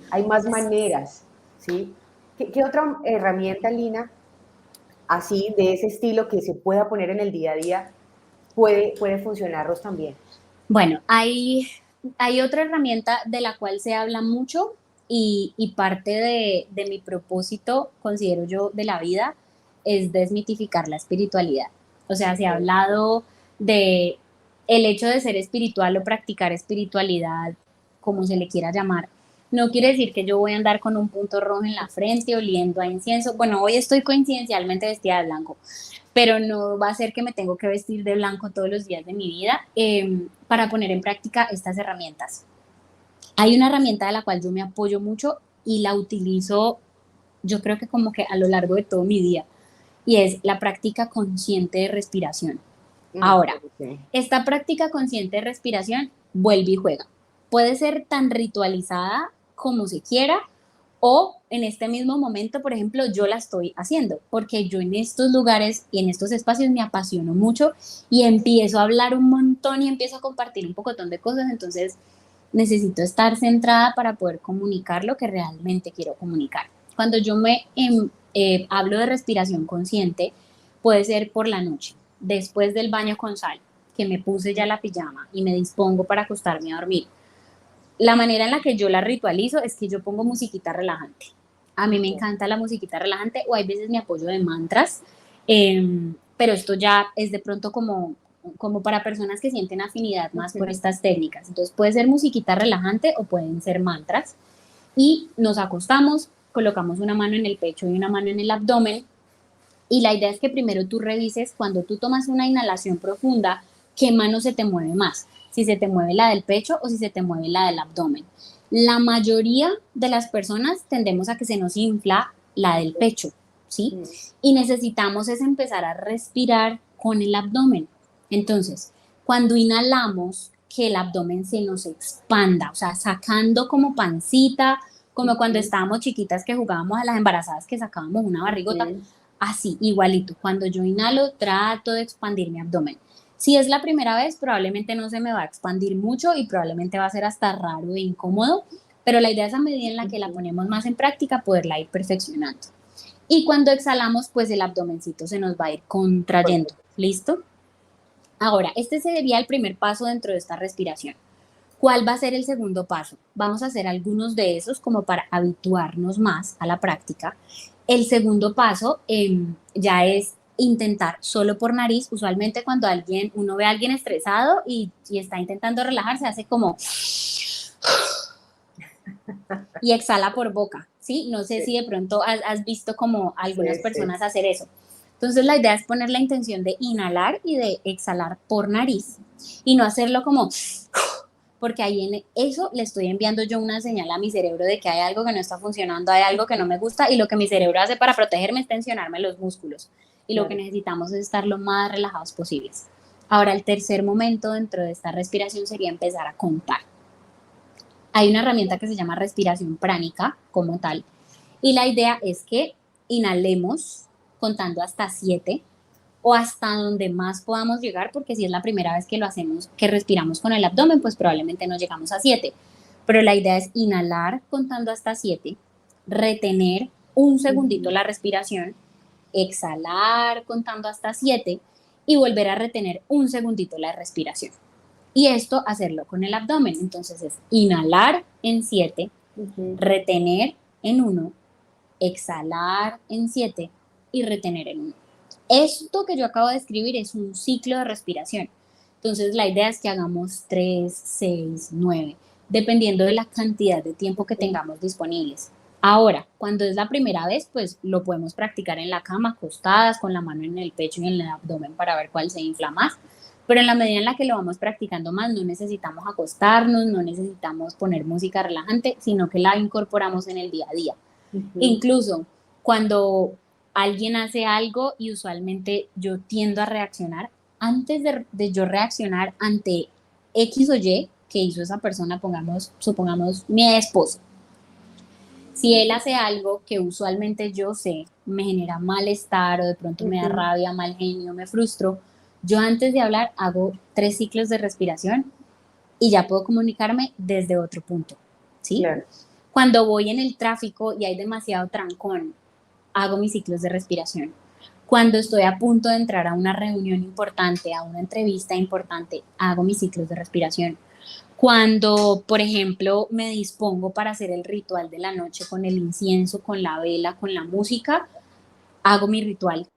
hay más Así es. maneras, ¿sí? ¿Qué otra herramienta, Lina, así, de ese estilo que se pueda poner en el día a día, puede funcionarnos también? Bueno, hay otra herramienta de la cual se habla mucho y parte de mi propósito, considero yo, de la vida, es desmitificar la espiritualidad. O sea, se ha Okay. hablado de el hecho de ser espiritual o practicar espiritualidad, como se le quiera llamar. No quiere decir que yo voy a andar con un punto rojo en la frente oliendo a incienso. Bueno, hoy estoy coincidencialmente vestida de blanco, pero no va a ser que me tengo que vestir de blanco todos los días de mi vida para poner en práctica estas herramientas. Hay una herramienta de la cual yo me apoyo mucho y la utilizo, yo creo que como que a lo largo de todo mi día, y es la práctica consciente de respiración. Ahora, Okay. esta práctica consciente de respiración vuelve y juega. Puede ser tan ritualizada como se quiera o en este mismo momento, por ejemplo, yo la estoy haciendo porque yo en estos lugares y en estos espacios me apasiono mucho y empiezo a hablar un montón y empiezo a compartir un pocotón de cosas, entonces necesito estar centrada para poder comunicar lo que realmente quiero comunicar. Cuando yo hablo de respiración consciente, puede ser por la noche, después del baño con sal, que me puse ya la pijama y me dispongo para acostarme a dormir. La manera en la que yo la ritualizo es que yo pongo musiquita relajante. A mí me Okay. encanta la musiquita relajante o hay veces me apoyo de mantras, pero esto ya es de pronto como para personas que sienten afinidad más por estas técnicas. Entonces puede ser musiquita relajante o pueden ser mantras y nos acostamos, colocamos una mano en el pecho y una mano en el abdomen y la idea es que primero tú revises cuando tú tomas una inhalación profunda, qué mano se te mueve más, si se te mueve la del pecho o si se te mueve la del abdomen. La mayoría de las personas tendemos a que se nos infla la del pecho, ¿sí? Y necesitamos es empezar a respirar con el abdomen. Entonces, cuando inhalamos, que el abdomen se nos expanda, o sea, sacando como pancita, como cuando estábamos chiquitas que jugábamos a las embarazadas que sacábamos una barrigota, así, igualito. Cuando yo inhalo, trato de expandir mi abdomen. Si es la primera vez, probablemente no se me va a expandir mucho y probablemente va a ser hasta raro e incómodo, pero la idea es a medida en la que la ponemos más en práctica, poderla ir perfeccionando. Y cuando exhalamos, pues el abdomencito se nos va a ir contrayendo. ¿Listo? Ahora, este sería el primer paso dentro de esta respiración. ¿Cuál va a ser el segundo paso? Vamos a hacer algunos de esos como para habituarnos más a la práctica. El segundo paso ya es intentar solo por nariz. Usualmente cuando uno ve a alguien estresado y está intentando relajarse, hace como y exhala por boca, ¿sí? No sé si Sí, de pronto has visto como sí, algunas sí. personas hacer eso. Entonces la idea es poner la intención de inhalar y de exhalar por nariz y no hacerlo como porque ahí en eso le estoy enviando yo una señal a mi cerebro de que hay algo que no está funcionando, hay algo que no me gusta y lo que mi cerebro hace para protegerme es tensionarme los músculos y lo que Claro. necesitamos es estar lo más relajados posibles. Ahora el tercer momento dentro de esta respiración sería empezar a contar. Hay una herramienta que se llama respiración pránica como tal y la idea es que inhalemos contando hasta 7 o hasta donde más podamos llegar, porque si es la primera vez que lo hacemos, que respiramos con el abdomen, pues probablemente no llegamos a 7. Pero la idea es inhalar contando hasta 7, retener un segundito la respiración, exhalar contando hasta 7 y volver a retener un segundito la respiración. Y esto hacerlo con el abdomen. Entonces es inhalar en 7, retener en 1, exhalar en 7 y retener en 1. Esto que yo acabo de escribir es un ciclo de respiración. Entonces la idea es que hagamos 3, 6, 9, dependiendo de la cantidad de tiempo que tengamos disponibles. Ahora, cuando es la primera vez, pues lo podemos practicar en la cama, acostadas, con la mano en el pecho y en el abdomen para ver cuál se infla más. Pero en la medida en la que lo vamos practicando más, no necesitamos acostarnos, no necesitamos poner música relajante, sino que la incorporamos en el día a día. Incluso cuando alguien hace algo y usualmente yo tiendo a reaccionar, antes de yo reaccionar ante X o Y que hizo esa persona, supongamos mi esposo. Si él hace algo que usualmente yo sé me genera malestar o de pronto me da rabia, mal genio, me frustro, yo antes de hablar hago 3 ciclos de respiración y ya puedo comunicarme desde otro punto, ¿sí? Claro. Cuando voy en el tráfico y hay demasiado trancón, hago mis ciclos de respiración. Cuando estoy a punto de entrar a una reunión importante, a una entrevista importante, hago mis ciclos de respiración. Cuando, por ejemplo, me dispongo para hacer el ritual de la noche con el incienso, con la vela, con la música, hago mi ritual.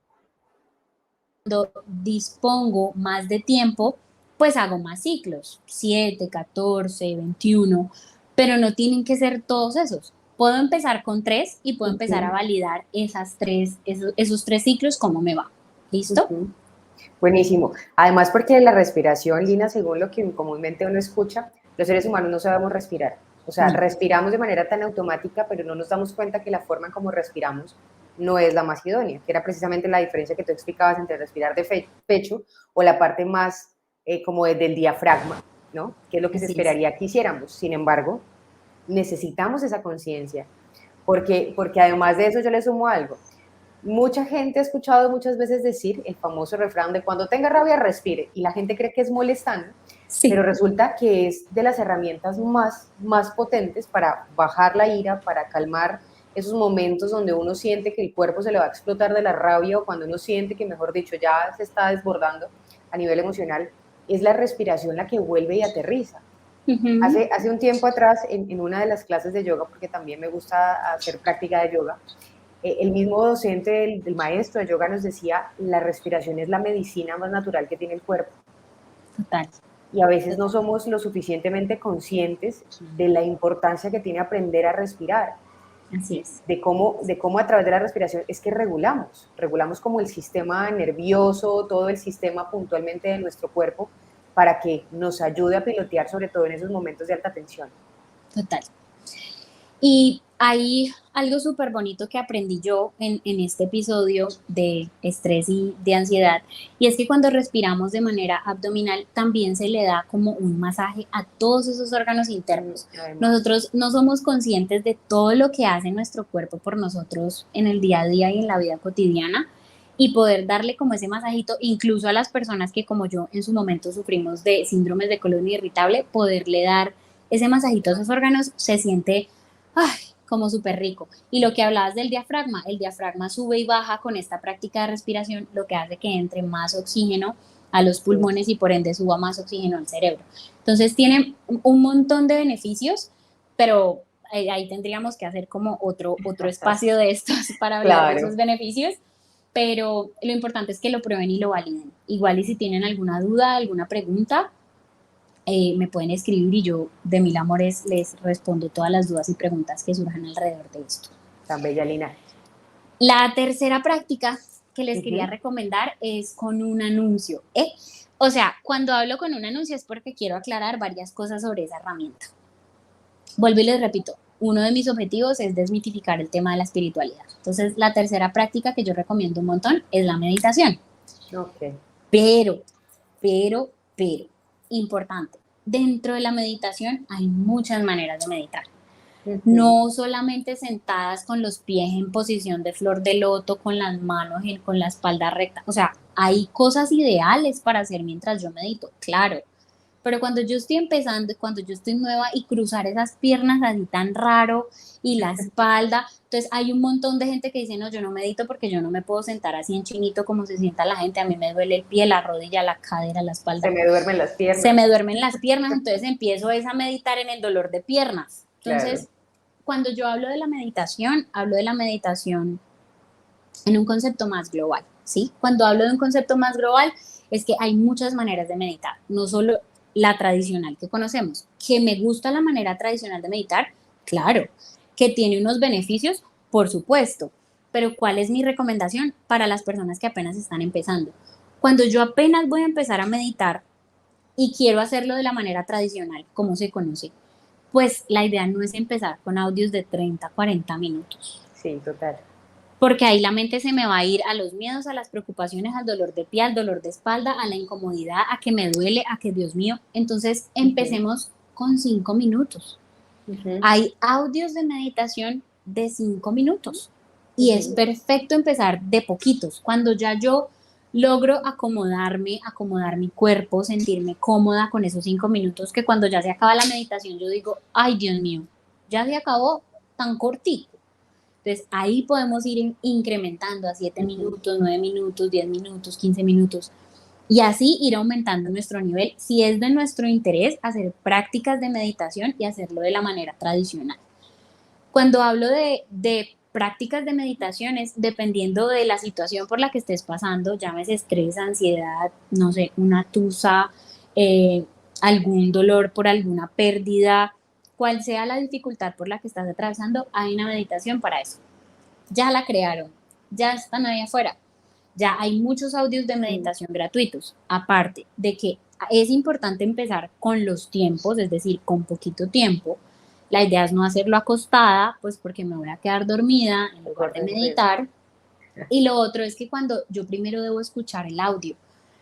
Cuando dispongo más de tiempo, pues hago más ciclos, 7, 14, 21, pero no tienen que ser todos esos. Puedo empezar con 3 y puedo empezar a validar esos 3 ciclos, cómo me va. ¿Listo? Buenísimo. Además, porque la respiración, Lina, según lo que comúnmente uno escucha, los seres humanos no sabemos respirar. O sea, No. respiramos de manera tan automática, pero no nos damos cuenta que la forma en cómo respiramos no es la más idónea, que era precisamente la diferencia que tú explicabas entre respirar de pecho o la parte más como del diafragma, ¿no? Que es lo que se Así es. esperaría que hiciéramos. Sin embargo, necesitamos esa conciencia, porque además de eso yo le sumo algo. Mucha gente ha escuchado muchas veces decir el famoso refrán de cuando tenga rabia respire, y la gente cree que es molestando, Sí. pero resulta que es de las herramientas más potentes para bajar la ira, para calmar esos momentos donde uno siente que el cuerpo se le va a explotar de la rabia o cuando uno siente que, mejor dicho, ya se está desbordando a nivel emocional. Es la respiración la que vuelve y aterriza. Hace un tiempo atrás, en una de las clases de yoga, porque también me gusta hacer práctica de yoga, el mismo docente del maestro de yoga nos decía, la respiración es la medicina más natural que tiene el cuerpo. Total. Y a veces no somos lo suficientemente conscientes de la importancia que tiene aprender a respirar. Así es. De cómo a través de la respiración es que regulamos como el sistema nervioso, todo el sistema puntualmente de nuestro cuerpo, para que nos ayude a pilotear, sobre todo en esos momentos de alta tensión. Total. Y hay algo súper bonito que aprendí yo en este episodio de estrés y de ansiedad, y es que cuando respiramos de manera abdominal también se le da como un masaje a todos esos órganos internos. Nosotros no somos conscientes de todo lo que hace nuestro cuerpo por nosotros en el día a día y en la vida cotidiana, y poder darle como ese masajito, incluso a las personas que como yo en su momento sufrimos de síndromes de colon irritable, poderle dar ese masajito a esos órganos se siente como súper rico. Y lo que hablabas del diafragma, el diafragma sube y baja con esta práctica de respiración, lo que hace que entre más oxígeno a los pulmones y por ende suba más oxígeno al cerebro. Entonces tiene un montón de beneficios, pero ahí tendríamos que hacer como otro espacio de estos para hablar de esos beneficios, pero lo importante es que lo prueben y lo validen. Igual y si tienen alguna duda, alguna pregunta, me pueden escribir y yo de mil amores les respondo todas las dudas y preguntas que surjan alrededor de esto. Tan bella, Lina. La tercera práctica que les quería recomendar es con un anuncio. O sea, cuando hablo con un anuncio es porque quiero aclarar varias cosas sobre esa herramienta. Vuelvo y les repito, uno de mis objetivos es desmitificar el tema de la espiritualidad. Entonces, la tercera práctica que yo recomiendo un montón es la meditación. Okay. Pero, importante, dentro de la meditación hay muchas maneras de meditar. No solamente sentadas con los pies en posición de flor de loto, con las manos con la espalda recta. O sea, hay cosas ideales para hacer mientras yo medito, claro. Pero cuando yo estoy empezando, cuando yo estoy nueva y cruzar esas piernas así tan raro y la espalda, entonces hay un montón de gente que dice, no, yo no medito porque yo no me puedo sentar así en chinito como se sienta la gente, a mí me duele el pie, la rodilla, la cadera, la espalda. Se me duermen las piernas. Se me duermen las piernas, entonces empiezo a meditar en el dolor de piernas. Entonces, cuando yo hablo de la meditación en un concepto más global, ¿sí? Cuando hablo de un concepto más global, es que hay muchas maneras de meditar, no solo la tradicional que conocemos. ¿Que me gusta la manera tradicional de meditar? Claro. ¿Que tiene unos beneficios? Por supuesto. Pero ¿cuál es mi recomendación para las personas que apenas están empezando? Cuando yo apenas voy a empezar a meditar y quiero hacerlo de la manera tradicional, como se conoce, pues la idea no es empezar con audios de 30, 40 minutos. Sí, total. Porque ahí la mente se me va a ir a los miedos, a las preocupaciones, al dolor de pie, al dolor de espalda, a la incomodidad, a que me duele, a que Dios mío. Entonces empecemos con 5 minutos. Hay audios de meditación de 5 minutos. Y es perfecto empezar de poquitos. Cuando ya yo logro acomodarme, acomodar mi cuerpo, sentirme cómoda con esos 5 minutos, que cuando ya se acaba la meditación yo digo, ay Dios mío, ya se acabó tan cortito. Entonces ahí podemos ir incrementando a 7 minutos, 9 minutos, 10 minutos, 15 minutos y así ir aumentando nuestro nivel si es de nuestro interés hacer prácticas de meditación y hacerlo de la manera tradicional. Cuando hablo de prácticas de meditación es dependiendo de la situación por la que estés pasando, llámese estrés, ansiedad, no sé, una tusa, eh, algún dolor por alguna pérdida, cual sea la dificultad por la que estás atravesando, hay una meditación para eso. Ya la crearon, ya están ahí afuera. Ya hay muchos audios de meditación gratuitos, aparte de que es importante empezar con los tiempos, es decir, con poquito tiempo. La idea es no hacerlo acostada, pues porque me voy a quedar dormida en lugar de meditar. Y lo otro es que cuando yo primero debo escuchar el audio,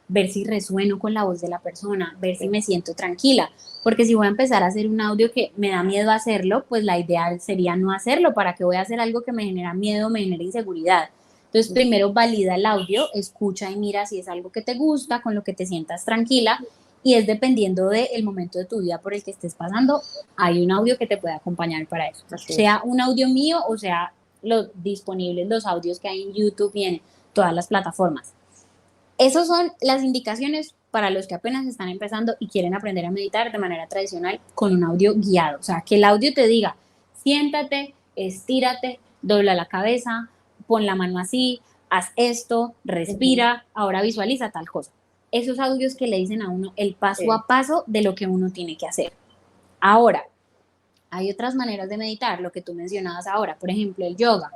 ver si resueno con la voz de la persona, ver si me siento tranquila, porque si voy a empezar a hacer un audio que me da miedo hacerlo, pues la idea sería no hacerlo. ¿Para qué voy a hacer algo que me genera miedo, me genera inseguridad? Entonces primero valida el audio, escucha y mira si es algo que te gusta, con lo que te sientas tranquila, y es dependiendo del momento de tu vida por el que estés pasando, hay un audio que te puede acompañar para eso. Sea un audio mío o sea los disponibles, los audios que hay en YouTube y en todas las plataformas. Esas son las indicaciones para los que apenas están empezando y quieren aprender a meditar de manera tradicional con un audio guiado. O sea, que el audio te diga, siéntate, estírate, dobla la cabeza, pon la mano así, haz esto, respira, ahora visualiza tal cosa. Esos audios que le dicen a uno el paso a paso de lo que uno tiene que hacer. Ahora, hay otras maneras de meditar, lo que tú mencionabas ahora, por ejemplo, el yoga.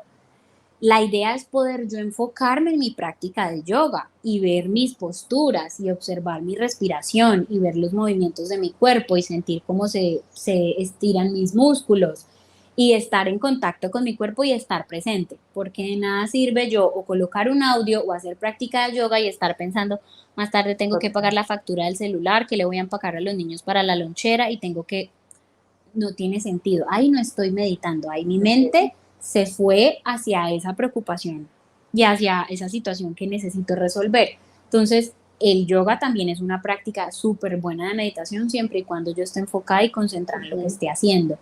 La idea es poder yo enfocarme en mi práctica de yoga y ver mis posturas y observar mi respiración y ver los movimientos de mi cuerpo y sentir cómo se estiran mis músculos y estar en contacto con mi cuerpo y estar presente, porque de nada sirve yo o colocar un audio o hacer práctica de yoga y estar pensando, más tarde tengo que pagar la factura del celular, que le voy a empacar a los niños para la lonchera y tengo que, no tiene sentido, ahí no estoy meditando, ahí mi mente se fue hacia esa preocupación y hacia esa situación que necesito resolver. Entonces, el yoga también es una práctica súper buena de meditación siempre y cuando yo esté enfocada y concentrada en lo que esté haciendo.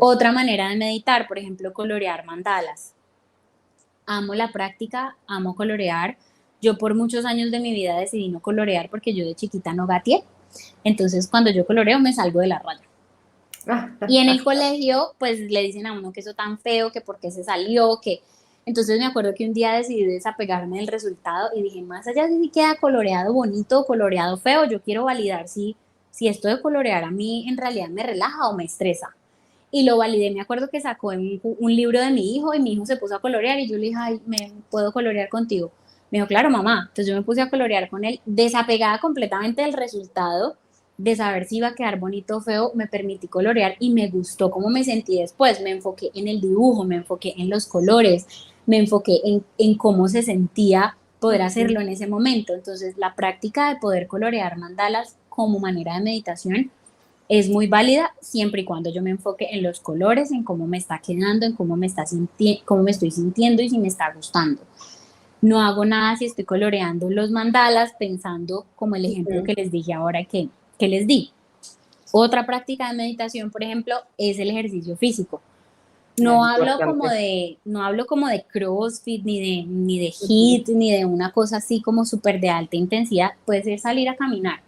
Otra manera de meditar, por ejemplo, colorear mandalas. Amo la práctica, amo colorear. Yo por muchos años de mi vida decidí no colorear porque yo de chiquita no gateé. Entonces, cuando yo coloreo me salgo de la raya. Y en el colegio, pues le dicen a uno que eso tan feo, que por qué se salió, que... Entonces me acuerdo que un día decidí desapegarme del resultado y dije, más allá de si queda coloreado bonito o coloreado feo, yo quiero validar si esto de colorear a mí en realidad me relaja o me estresa. Y lo validé, me acuerdo que sacó un libro de mi hijo y mi hijo se puso a colorear y yo le dije, ay, ¿me puedo colorear contigo? Me dijo, claro, mamá. Entonces yo me puse a colorear con él, desapegada completamente del resultado, de saber si iba a quedar bonito o feo, me permití colorear y me gustó cómo me sentí después. Me enfoqué en el dibujo, me enfoqué en los colores, me enfoqué en cómo se sentía poder hacerlo en ese momento. Entonces, la práctica de poder colorear mandalas como manera de meditación es muy válida siempre y cuando yo me enfoque en los colores, en cómo me está quedando, en cómo cómo me estoy sintiendo y si me está gustando. No hago nada si estoy coloreando los mandalas pensando como el ejemplo que les dije ahora que les di. Otra práctica de meditación, por ejemplo, es el ejercicio físico. No hablo como de CrossFit, ni de HIIT, ni de una cosa así como súper de alta intensidad. Puede ser salir a caminar.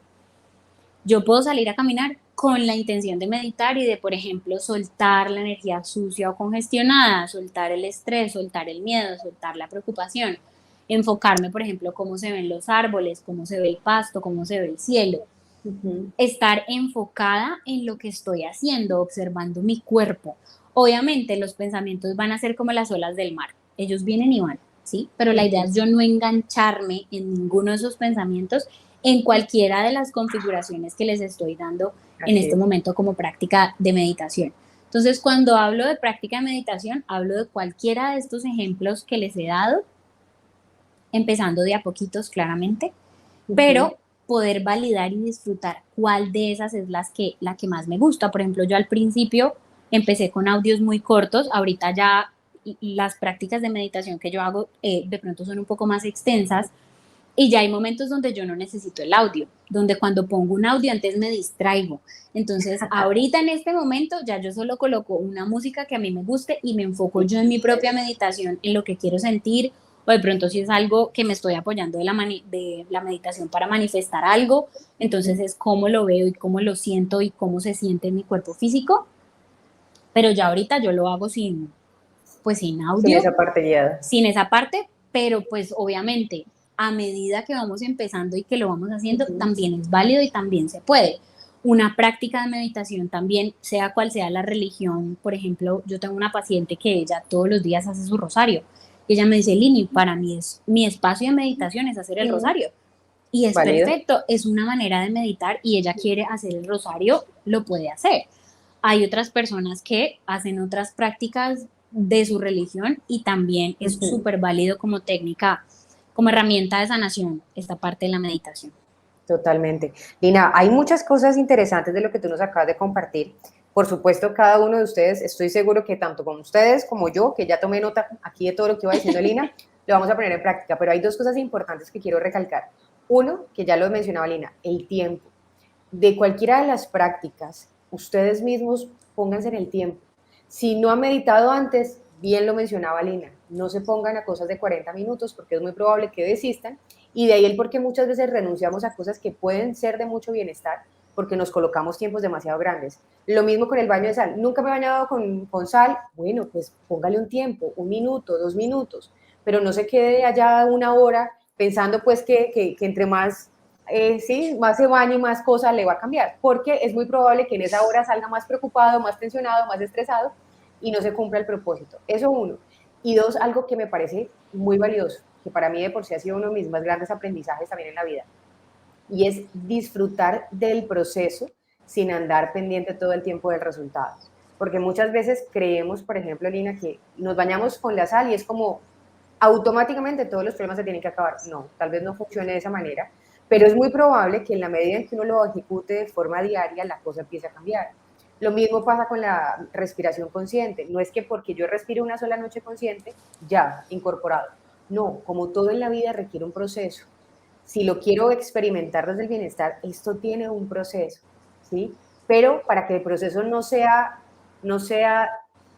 Yo puedo salir a caminar con la intención de meditar y de, por ejemplo, soltar la energía sucia o congestionada, soltar el estrés, soltar el miedo, soltar la preocupación, enfocarme, por ejemplo, cómo se ven los árboles, cómo se ve el pasto, cómo se ve el cielo. Estar enfocada en lo que estoy haciendo, observando mi cuerpo. Obviamente los pensamientos van a ser como las olas del mar, ellos vienen y van, ¿sí? Pero la idea es yo no engancharme en ninguno de esos pensamientos en cualquiera de las configuraciones que les estoy dando en este momento como práctica de meditación. Entonces, cuando hablo de práctica de meditación, hablo de cualquiera de estos ejemplos que les he dado, empezando de a poquitos claramente, pero poder validar y disfrutar cuál de esas es la que más me gusta. Por ejemplo, yo al principio Empecé con audios muy cortos, ahorita ya las prácticas de meditación que yo hago de pronto son un poco más extensas y ya hay momentos donde yo no necesito el audio, donde cuando pongo un audio antes me distraigo. Entonces, ahorita en este momento ya yo solo coloco una música que a mí me guste y me enfoco yo en mi propia meditación, en lo que quiero sentir, o de pronto si es algo que me estoy apoyando de la meditación para manifestar algo, entonces es cómo lo veo y cómo lo siento y cómo se siente en mi cuerpo físico, pero ya ahorita yo lo hago sin, pues sin Sin audio, esa parte guiada. sin esa parte, pero pues obviamente a medida que vamos empezando y que lo vamos haciendo, también es válido y también se puede. Una práctica de meditación también, sea cual sea la religión, por ejemplo, yo tengo una paciente que ella todos los días hace su rosario y ella me dice, Lini, para mí es mi espacio de meditación es hacer el rosario. Y es Válido. perfecto, es una manera de meditar y ella quiere hacer el rosario, lo puede hacer. Hay otras personas que hacen otras prácticas de su religión y también es súper válido como técnica, como herramienta de sanación, esta parte de la meditación. Totalmente. Lina, hay muchas cosas interesantes de lo que tú nos acabas de compartir. Por supuesto, cada uno de ustedes, estoy seguro que tanto como ustedes como yo, que ya tomé nota aquí de todo lo que iba diciendo Lina, lo vamos a poner en práctica. Pero hay dos cosas importantes que quiero recalcar. Uno, que ya lo mencionaba Lina, el tiempo. De cualquiera de las prácticas, ustedes mismos pónganse en el tiempo. Si no han meditado antes, bien lo mencionaba Lina, no se pongan a cosas de 40 minutos porque es muy probable que desistan y de ahí el por qué muchas veces renunciamos a cosas que pueden ser de mucho bienestar porque nos colocamos tiempos demasiado grandes. Lo mismo con el baño de sal. Nunca me he bañado con sal. Bueno, pues póngale un tiempo, 1 minuto, 2 minutos, pero no se quede allá 1 hora pensando pues que entre más sí, más se baña y más cosas le va a cambiar, porque es muy probable que en esa hora salga más preocupado, más tensionado, más estresado y no se cumpla el propósito. Eso uno. Y dos, algo que me parece muy valioso, que para mí de por sí ha sido uno de mis más grandes aprendizajes también en la vida, y es disfrutar del proceso sin andar pendiente todo el tiempo del resultado. Porque muchas veces creemos, por ejemplo, Lina, que nos bañamos con la sal y es como automáticamente todos los problemas se tienen que acabar. No, tal vez no funcione de esa manera, pero es muy probable que en la medida en que uno lo ejecute de forma diaria, la cosa empiece a cambiar. Lo mismo pasa con la respiración consciente. No es que porque yo respire una sola noche consciente, ya, incorporado. No, como todo en la vida requiere un proceso. Si lo quiero experimentar desde el bienestar, esto tiene un proceso, ¿sí? Pero para que el proceso no sea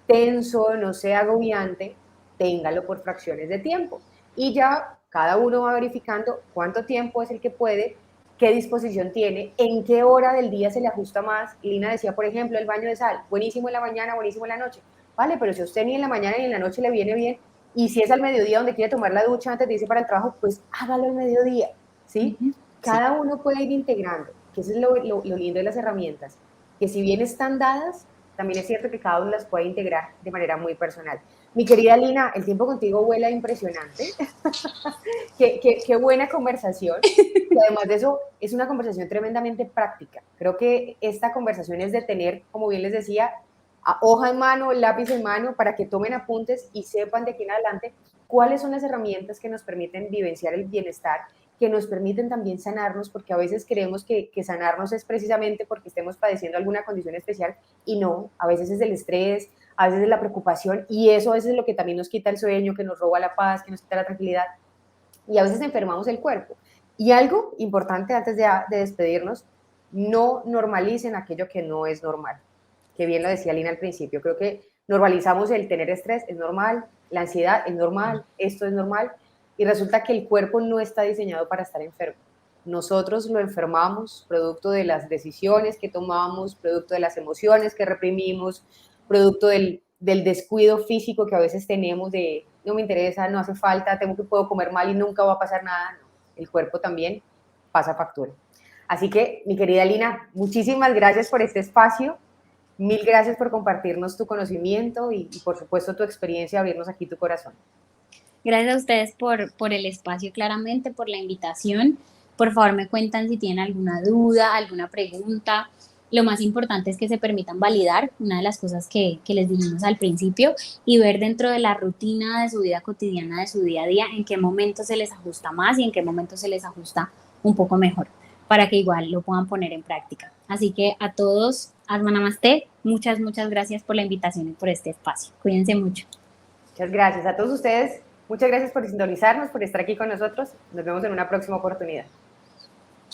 tenso, no sea agobiante, téngalo por fracciones de tiempo. Y ya cada uno va verificando cuánto tiempo es el que puede, qué disposición tiene, en qué hora del día se le ajusta más. Lina decía, por ejemplo, el baño de sal, buenísimo en la mañana, buenísimo en la noche. Vale, pero si a usted ni en la mañana ni en la noche le viene bien, y si es al mediodía donde quiere tomar la ducha antes de irse para el trabajo, pues hágalo al mediodía, ¿sí? Sí. Cada uno puede ir integrando, que eso es lo lindo de las herramientas, que si bien están dadas, también es cierto que cada uno las puede integrar de manera muy personal. Mi querida Lina, el tiempo contigo vuela impresionante. Qué buena conversación. Y además de eso, es una conversación tremendamente práctica. Creo que esta conversación es de tener, como bien les decía, hoja en mano, lápiz en mano, para que tomen apuntes y sepan de aquí en adelante cuáles son las herramientas que nos permiten vivenciar el bienestar, que nos permiten también sanarnos, porque a veces creemos que sanarnos es precisamente porque estemos padeciendo alguna condición especial y no, a veces es el estrés, a veces es la preocupación y eso a veces es lo que también nos quita el sueño, que nos roba la paz, que nos quita la tranquilidad y a veces enfermamos el cuerpo. Y algo importante antes de despedirnos, no normalicen aquello que no es normal, que bien lo decía Lina al principio, creo que normalizamos el tener estrés, es normal, la ansiedad es normal, esto es normal, y resulta que el cuerpo no está diseñado para estar enfermo. Nosotros lo enfermamos producto de las decisiones que tomamos, producto de las emociones que reprimimos, producto del descuido físico que a veces tenemos de no me interesa, no hace falta, puedo comer mal y nunca va a pasar nada. El cuerpo también pasa factura. Así que, mi querida Lina, muchísimas gracias por este espacio. Mil gracias por compartirnos tu conocimiento y por supuesto tu experiencia, abrirnos aquí tu corazón. Gracias a ustedes por el espacio, claramente, por la invitación. Por favor, me cuentan si tienen alguna duda, alguna pregunta. Lo más importante es que se permitan validar, una de las cosas que les dijimos al principio, y ver dentro de la rutina de su vida cotidiana, de su día a día, en qué momento se les ajusta más y en qué momento se les ajusta un poco mejor, para que igual lo puedan poner en práctica. Así que a todos, Asma Namaste, muchas, muchas gracias por la invitación y por este espacio. Cuídense mucho. Muchas gracias a todos ustedes. Muchas gracias por sintonizarnos, por estar aquí con nosotros. Nos vemos en una próxima oportunidad.